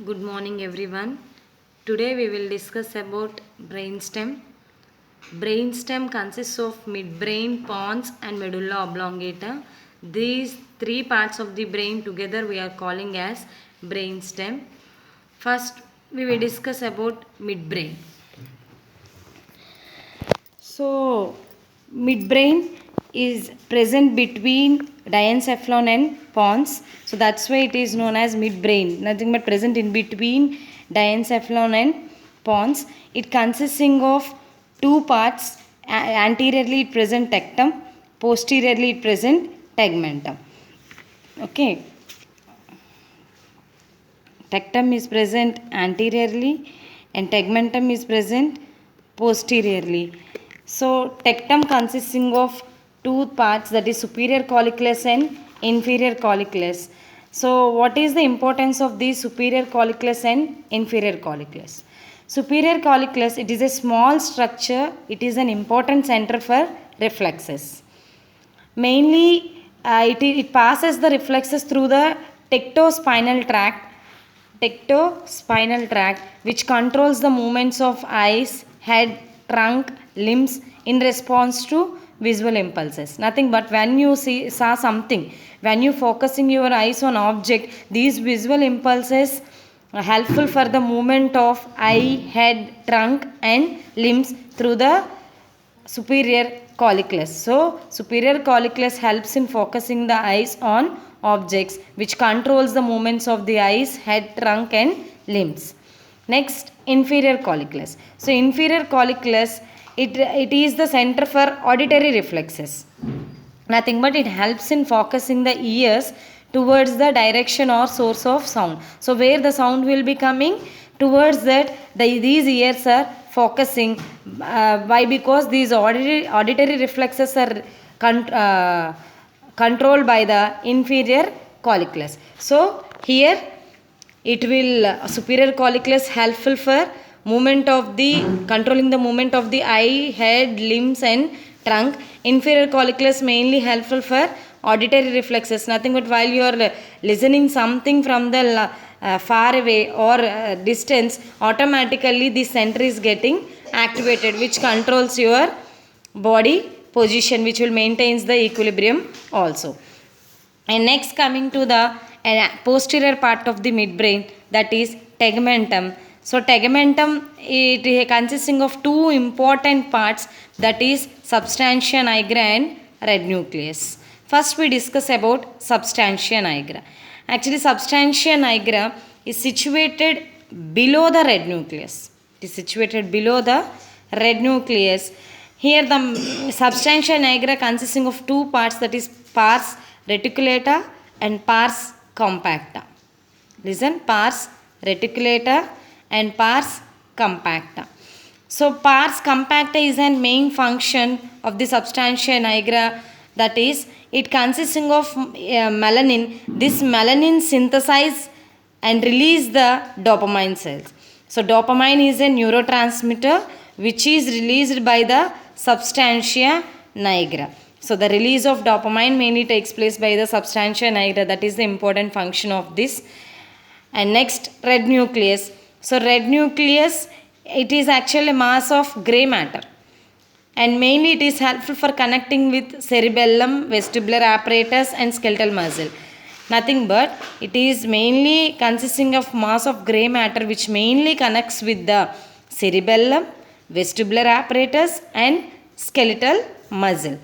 Good morning everyone. Today we will discuss about brainstem. Brainstem consists of midbrain, pons and medulla oblongata. These three parts of the brain together we are calling as brainstem. First we will discuss about midbrain. So, midbrain is present between diencephalon and pons. So, that's why it is known as midbrain. Nothing but present in between diencephalon and pons. It consisting of two parts. Anteriorly it present tectum, posteriorly it present tegmentum. Okay. Tectum is present anteriorly and tegmentum is present posteriorly. So tectum consisting of two parts, that is superior colliculus and inferior colliculus. So what is the importance of these superior colliculus and inferior colliculus? Superior colliculus, it is a small structure. It is an important center for reflexes. Mainly it passes the reflexes through the tectospinal tract which controls the movements of eyes, head, trunk, limbs in response to visual impulses. Nothing but when you saw something, when you focusing your eyes on object, these visual impulses are helpful for the movement of eye, head, trunk and limbs through the superior colliculus. So superior colliculus helps in focusing the eyes on objects, which controls the movements of the eyes, head, trunk and limbs. Next, inferior colliculus. So inferior colliculus, it is the center for auditory reflexes. Nothing but it helps in focusing the ears towards the direction or source of sound. So where the sound will be coming, towards that these ears are focusing. Why? Because these auditory reflexes are controlled by the inferior colliculus. So here it will superior colliculus helpful for movement of the controlling the movement of the eye, head, limbs and trunk. Inferior colliculus mainly helpful for auditory reflexes. Nothing but while you are listening something from the far away or distance, automatically the center is getting activated, which controls your body position, which will maintains the equilibrium also. And next, coming to the posterior part of the midbrain, that is tegmentum. So tegmentum, it consisting of two important parts, that is substantia nigra and red nucleus. First we discuss about substantia nigra. Actually substantia nigra is situated below the red nucleus. It is situated below the red nucleus. Here the substantia nigra consisting of two parts, that is pars reticulata and pars compacta. Listen, pars reticulata and pars compacta. So pars compacta is a main function of the substantia nigra, that is it consisting of melanin. This melanin synthesize and release the dopamine cells. So dopamine is a neurotransmitter which is released by the substantia nigra. So the release of dopamine mainly takes place by the substantia nigra. That is the important function of this. And next, red nucleus. So red nucleus, it is actually a mass of grey matter. And mainly it is helpful for connecting with cerebellum, vestibular apparatus and skeletal muscle. Nothing but it is mainly consisting of mass of grey matter which mainly connects with the cerebellum, vestibular apparatus and skeletal muscle.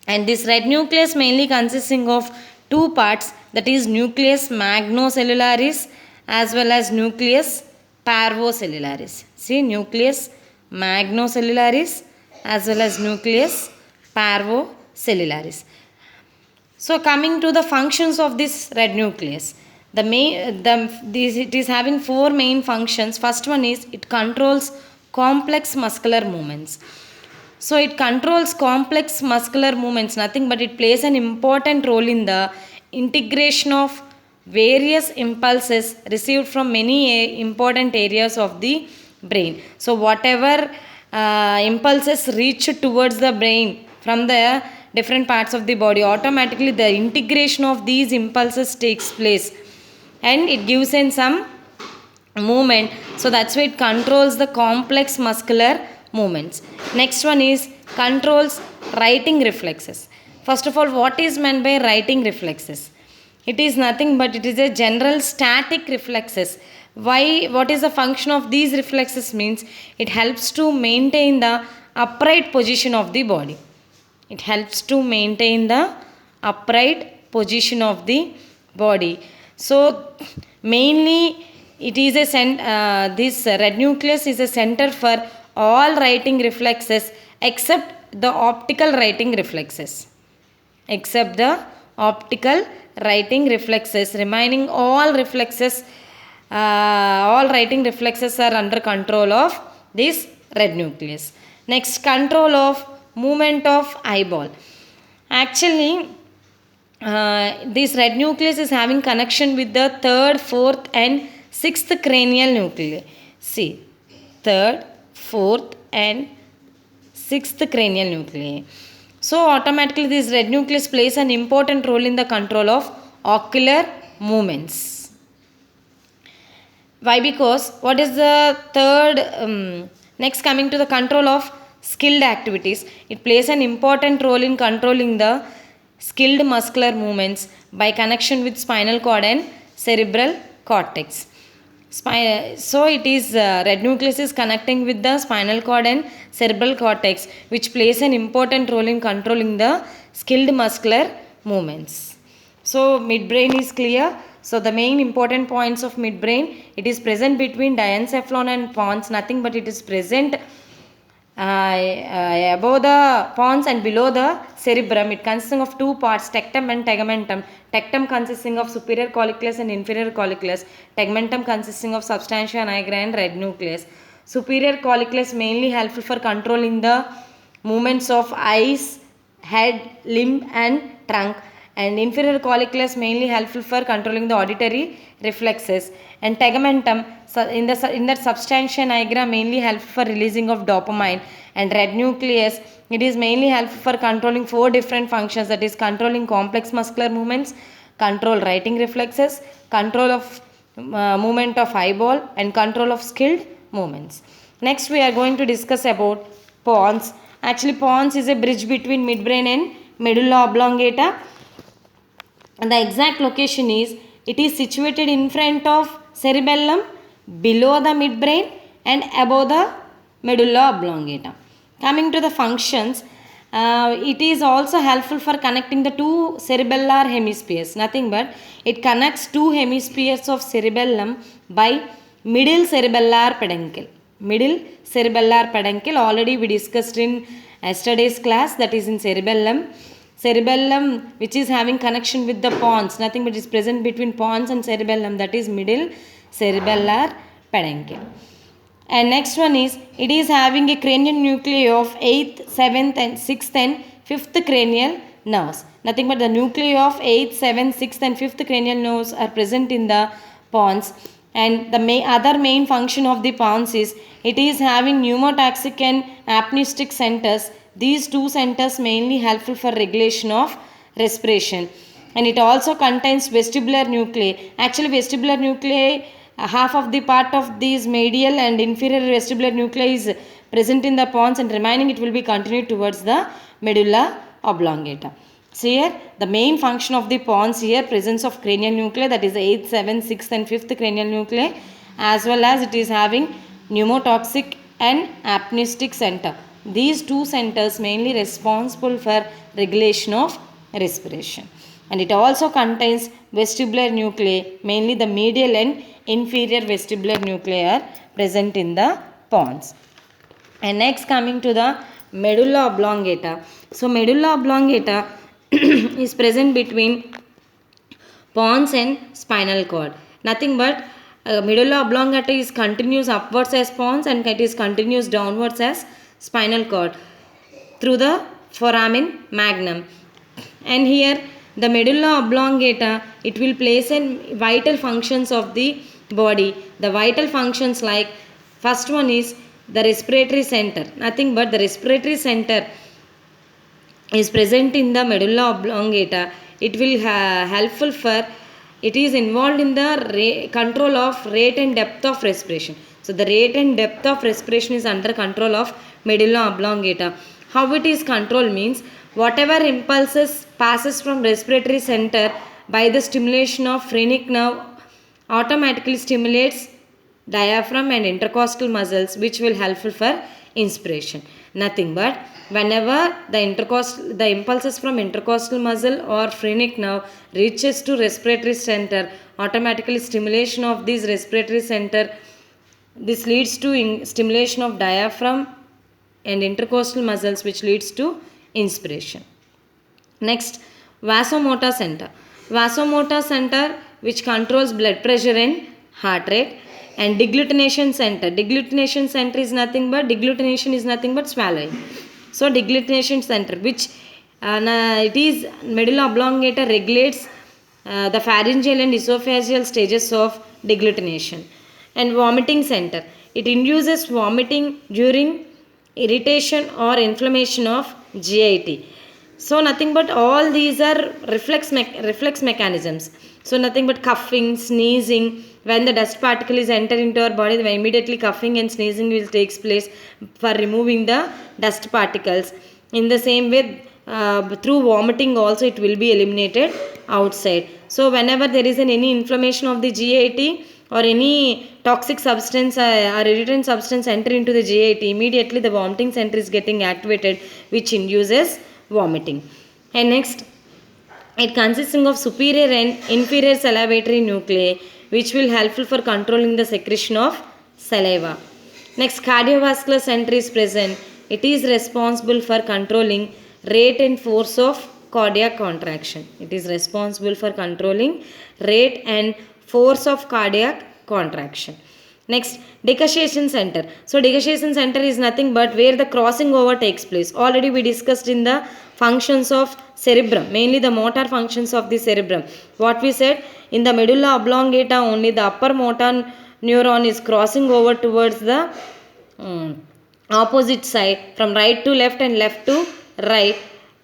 And this red nucleus mainly consisting of two parts, that is nucleus magnocellularis as well as nucleus parvocellularis. See, nucleus magnocellularis as well as nucleus parvocellularis. So coming to the functions of this red nucleus, it is having four main functions. First one is it controls complex muscular movements. So it controls complex muscular movements, nothing but it plays an important role in the integration of various impulses received from many important areas of the brain. So whatever impulses reach towards the brain from the different parts of the body, automatically the integration of these impulses takes place and it gives in some movement, so that's why it controls the complex muscular movements. Next one is controls writing reflexes. First of all, what is meant by writing reflexes? It is nothing but it is a general static reflexes. Why? What is the function of these reflexes? Means it helps to maintain the upright position of the body. It helps to maintain the upright position of the body. So mainly it is this red nucleus is a center for all writing reflexes except the optical writing reflexes. Except the optical writing reflexes, remaining all reflexes, all writing reflexes are under control of this red nucleus. Next, control of movement of eyeball. Actually, this red nucleus is having connection with the third, fourth and sixth cranial nuclei. See, third, fourth and sixth cranial nuclei. So automatically this red nucleus plays an important role in the control of ocular movements. Why? Because what is the third, next coming to the control of skilled activities. It plays an important role in controlling the skilled muscular movements by connection with spinal cord and cerebral cortex. So it is red nucleus is connecting with the spinal cord and cerebral cortex, which plays an important role in controlling the skilled muscular movements. So midbrain is clear. So the main important points of midbrain, it is present between diencephalon and pons, nothing but it is present above the pons and below the cerebrum. It consisting of two parts, tectum and tegmentum. Tectum consisting of superior colliculus and inferior colliculus. Tegmentum consisting of substantia nigra and red nucleus. Superior colliculus mainly helpful for controlling the movements of eyes, head, limb and trunk. And inferior colliculus mainly helpful for controlling the auditory reflexes. And tegmentum in that substantia nigra mainly helpful for releasing of dopamine. And red nucleus, it is mainly helpful for controlling four different functions, that is controlling complex muscular movements, control writing reflexes, control of movement of eyeball and control of skilled movements. Next we are going to discuss about pons. Actually pons is a bridge between midbrain and medulla oblongata. And the exact location is, it is situated in front of cerebellum, below the midbrain and above the medulla oblongata. Coming to the functions, it is also helpful for connecting the two cerebellar hemispheres. Nothing but it connects two hemispheres of cerebellum by middle cerebellar peduncle. Middle cerebellar peduncle already we discussed in yesterday's class, that is in cerebellum. Cerebellum which is having connection with the pons, nothing but is present between pons and cerebellum, that is middle cerebellar peduncle. And next one is, it is having a cranial nuclei of 8th, 7th and 6th and 5th cranial nerves. Nothing but the nuclei of 8th, 7th, 6th and 5th cranial nerves are present in the pons. And the other main function of the pons is, it is having pneumotaxic and apneustic centers. These two centers mainly helpful for regulation of respiration. And it also contains vestibular nuclei. Actually vestibular nuclei, half of the part of these medial and inferior vestibular nuclei is present in the pons, and remaining it will be continued towards the medulla oblongata. So here the main function of the pons here, presence of cranial nuclei, that is 8th, 7th, 6th and 5th cranial nuclei, as well as it is having pneumotoxic and apneustic center. These two centers mainly responsible for regulation of respiration. And it also contains vestibular nuclei, mainly the medial and inferior vestibular nuclei are present in the pons. And next coming to the medulla oblongata. So medulla oblongata is present between pons and spinal cord. Nothing but medulla oblongata is continuous upwards as pons and it is continuous downwards as spinal cord through the foramen magnum. And here the medulla oblongata, it will place in vital functions of the body. The vital functions like, first one is the respiratory center. Nothing but the respiratory center is present in the medulla oblongata. It will helpful for it is involved in the control of rate and depth of respiration. So the rate and depth of respiration is under control of medulla oblongata. How it is controlled means, whatever impulses passes from respiratory center by the stimulation of phrenic nerve automatically stimulates diaphragm and intercostal muscles, which will helpful for inspiration. Nothing but whenever the impulses from intercostal muscle or phrenic nerve reaches to respiratory center, automatically stimulation of these respiratory center, this leads to stimulation of diaphragm and intercostal muscles, which leads to inspiration. Next, vasomotor center. Vasomotor center, which controls blood pressure and heart rate. And degglutination center. Degglutination center is nothing but, degglutination is nothing but swallowing. So degglutination center, which it is medulla oblongata, regulates the pharyngeal and esophageal stages of degglutination. And vomiting center, it induces vomiting during irritation or inflammation of GIT. So nothing but all these are reflex mechanisms. So nothing but coughing, sneezing. When the dust particle is enter into our body, then immediately coughing and sneezing will takes place for removing the dust particles. In the same way, through vomiting also it will be eliminated outside. So whenever there is any inflammation of the GIT or any toxic substance or irritant substance enter into the GIT, immediately the vomiting center is getting activated, which induces vomiting. And next, it consisting of superior and inferior salivatory nuclei, which will helpful for controlling the secretion of saliva. Next, cardiovascular center is present. It is responsible for controlling rate and force of cardiac contraction. It is responsible for controlling rate and force of cardiac contraction. Next, decussation center. So decussation center is nothing but where the crossing over takes place. Already we discussed in the functions of cerebrum, mainly the motor functions of the cerebrum. What we said, in the medulla oblongata only the upper motor neuron is crossing over towards the opposite side, from right to left and left to right.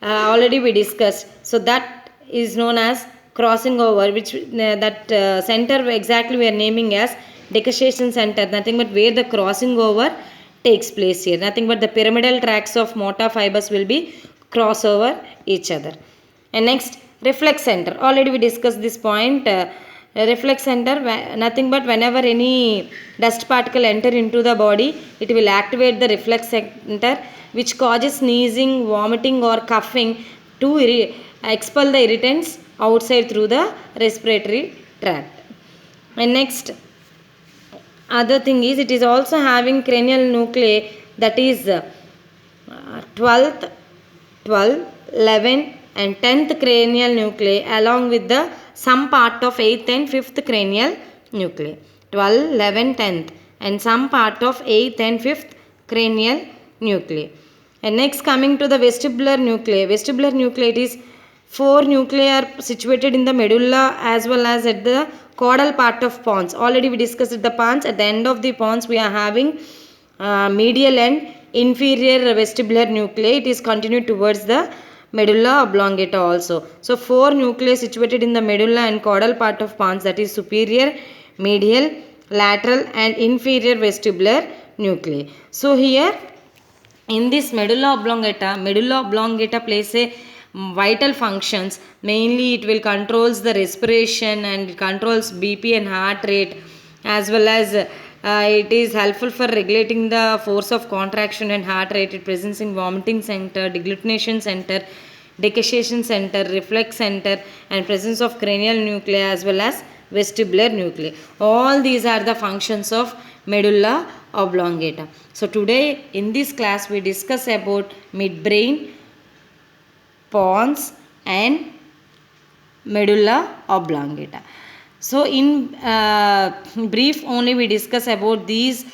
Already we discussed. So that is known as crossing over, which that center exactly we are naming as decussation center. Nothing but where the crossing over takes place here. Nothing but the pyramidal tracts of motor fibers will be cross over each other. And next, reflex center. Already we discussed this point. Reflex center, nothing but whenever any dust particle enter into the body, it will activate the reflex center, which causes sneezing, vomiting or coughing to expel the irritants outside through the respiratory tract. And next, other thing is, it is also having cranial nuclei, that is 12th, 11th and 10th cranial nuclei, along with the some part of 8th and 5th cranial nuclei. 12, 11, 10th and some part of 8th and 5th cranial nuclei. And next, coming to the vestibular nuclei. Vestibular nuclei, it is 4 nuclei are situated in the medulla as well as at the caudal part of pons. Already we discussed the pons. At the end of the pons we are having medial and inferior vestibular nuclei. It is continued towards the medulla oblongata also. So 4 nuclei situated in the medulla and caudal part of pons, that is superior, medial, lateral and inferior vestibular nuclei. So here in this medulla oblongata plays a vital functions. Mainly it will controls the respiration and it controls BP and heart rate, as well as it is helpful for regulating the force of contraction and heart rate. It presents in vomiting center, degglutination center, decussation center, reflex center and presence of cranial nuclei as well as vestibular nuclei. All these are the functions of medulla oblongata. So today in this class we discuss about midbrain, pons and medulla oblongata. So in brief only we discuss about these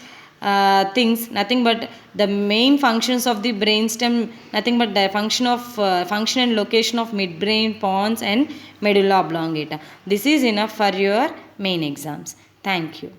things. Nothing but the main functions of the brainstem, nothing but the function and location of midbrain, pons and medulla oblongata. This is enough for your main exams. Thank you.